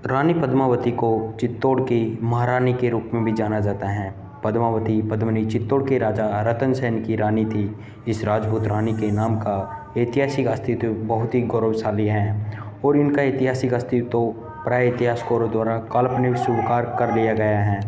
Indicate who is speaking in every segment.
Speaker 1: रानी पद्मावती को चित्तौड़ की महारानी के रूप में भी जाना जाता है। पद्मावती पद्मिनी चित्तौड़ के राजा रतन सेन की रानी थी। इस राजपूत रानी के नाम का ऐतिहासिक अस्तित्व बहुत ही गौरवशाली है और इनका ऐतिहासिक अस्तित्व तो प्राय इतिहासकारों द्वारा काल्पनिक स्वीकार कर लिया गया है।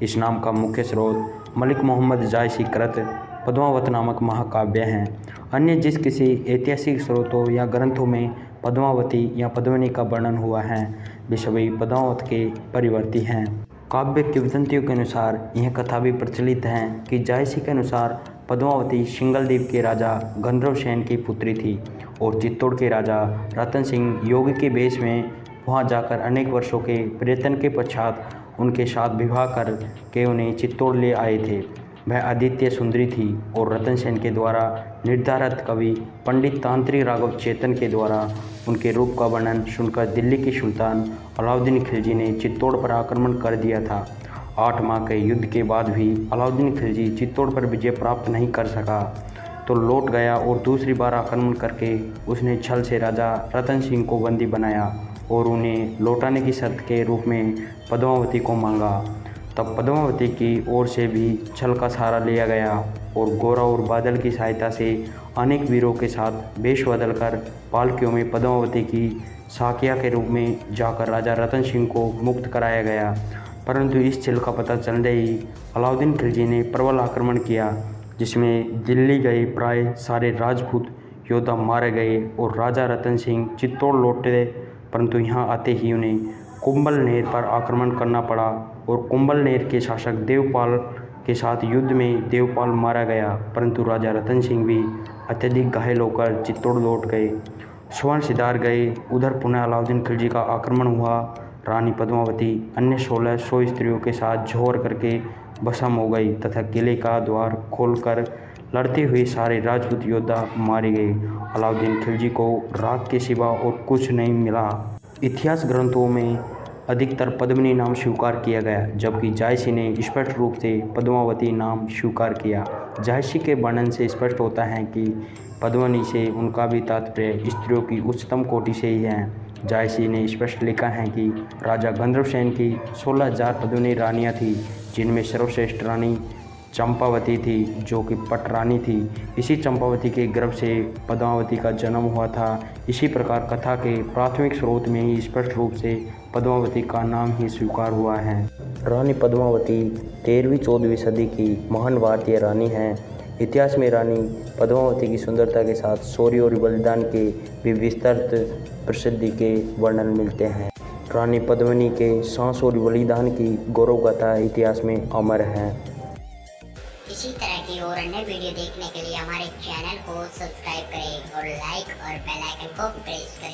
Speaker 1: इस नाम का मुख्य स्रोत मलिक मोहम्मद जायसी कृत पद्मावत नामक महाकाव्य है। अन्य जिस किसी ऐतिहासिक स्रोतों या ग्रंथों में पद्मावती या पद्मिनी का वर्णन हुआ है वे सभी पद्मावत के परिवर्ती हैं। काव्य किंवदंतियों के अनुसार यह कथा भी प्रचलित है कि जायसी के अनुसार पद्मावती सिंगलदीप के राजा गंधर्व सेन की पुत्री थी और चित्तौड़ के राजा रतन सिंह योगी के वेश में वहां जाकर अनेक वर्षों के प्रयत्न के पश्चात उनके साथ विवाह कर के उन्हें चित्तौड़ ले आए थे। वह आदित्य सुंदरी थी और रतन सेन के द्वारा निर्धारित कवि पंडित तांत्रिक राघव चेतन के द्वारा उनके रूप का वर्णन सुनकर दिल्ली के सुल्तान अलाउद्दीन खिलजी ने चित्तौड़ पर आक्रमण कर दिया था। 8 माह के युद्ध के बाद भी अलाउद्दीन खिलजी चित्तौड़ पर विजय प्राप्त नहीं कर सका तो लौट गया और दूसरी बार आक्रमण करके उसने छल से राजा रतन सिंह को बंदी बनाया और उन्हें लौटाने की शर्त के रूप में पद्मावती को मांगा। तब पद्मावती की ओर से भी छल का सहारा लिया गया और गोरा और बादल की सहायता से अनेक वीरों के साथ वेश बदलकर पालकियों में पद्मावती की साकिया के रूप में जाकर राजा रतन सिंह को मुक्त कराया गया। परंतु इस छल का पता चलते ही अलाउद्दीन खिलजी ने प्रबल आक्रमण किया जिसमें दिल्ली गए प्राय सारे राजपूत योद्धा मारे गए और राजा रतन सिंह चित्तौड़ लौटे। परंतु यहाँ आते ही उन्हें कुंभल नहर पर आक्रमण करना पड़ा और कुंभल नहर के शासक देवपाल के साथ युद्ध में देवपाल मारा गया। परंतु राजा रतन सिंह भी अत्यधिक घायल होकर चित्तौड़ लौट गए, स्वर्ण सिधार गए। उधर पुनः अलाउद्दीन खिलजी का आक्रमण हुआ। रानी पद्मावती अन्य 1600 स्त्रियों के साथ झोर करके भस्म हो गई तथा किले का द्वार खोलकर लड़ते हुए सारे राजपूत योद्धा मारे गए। अलाउद्दीन खिलजी को राख के सिवा और कुछ नहीं मिला। इतिहास ग्रंथों में अधिकतर पद्मिनी नाम स्वीकार किया गया जबकि जायसी ने स्पष्ट रूप से पद्मावती नाम स्वीकार किया। जायसी के वर्णन से स्पष्ट होता है कि पद्मिनी से उनका भी तात्पर्य स्त्रियों की उच्चतम कोटि से ही है। जायसी ने स्पष्ट लिखा है कि राजा गंधर्व सेन की 16,000 पद्मिनी रानियाँ थीं जिनमें सर्वश्रेष्ठ रानी चंपावती थी जो कि पटरानी थी। इसी चंपावती के गर्भ से पद्मावती का जन्म हुआ था। इसी प्रकार कथा के प्राथमिक स्रोत में ही स्पष्ट रूप से पद्मावती का नाम ही स्वीकार हुआ है। रानी पद्मावती 13वीं-14वीं सदी की महान भारतीय रानी हैं। इतिहास में रानी पद्मावती की सुंदरता के साथ शौर्य और बलिदान के भी विस्तृत प्रसिद्धि के वर्णन मिलते हैं। रानी पद्मिनी के साहस और बलिदान की गौरव गाथा इतिहास में अमर है।
Speaker 2: इसी तरह की और अन्य वीडियो देखने के लिए हमारे चैनल को सब्सक्राइब करें और लाइक और बेल आइकन को प्रेस करें।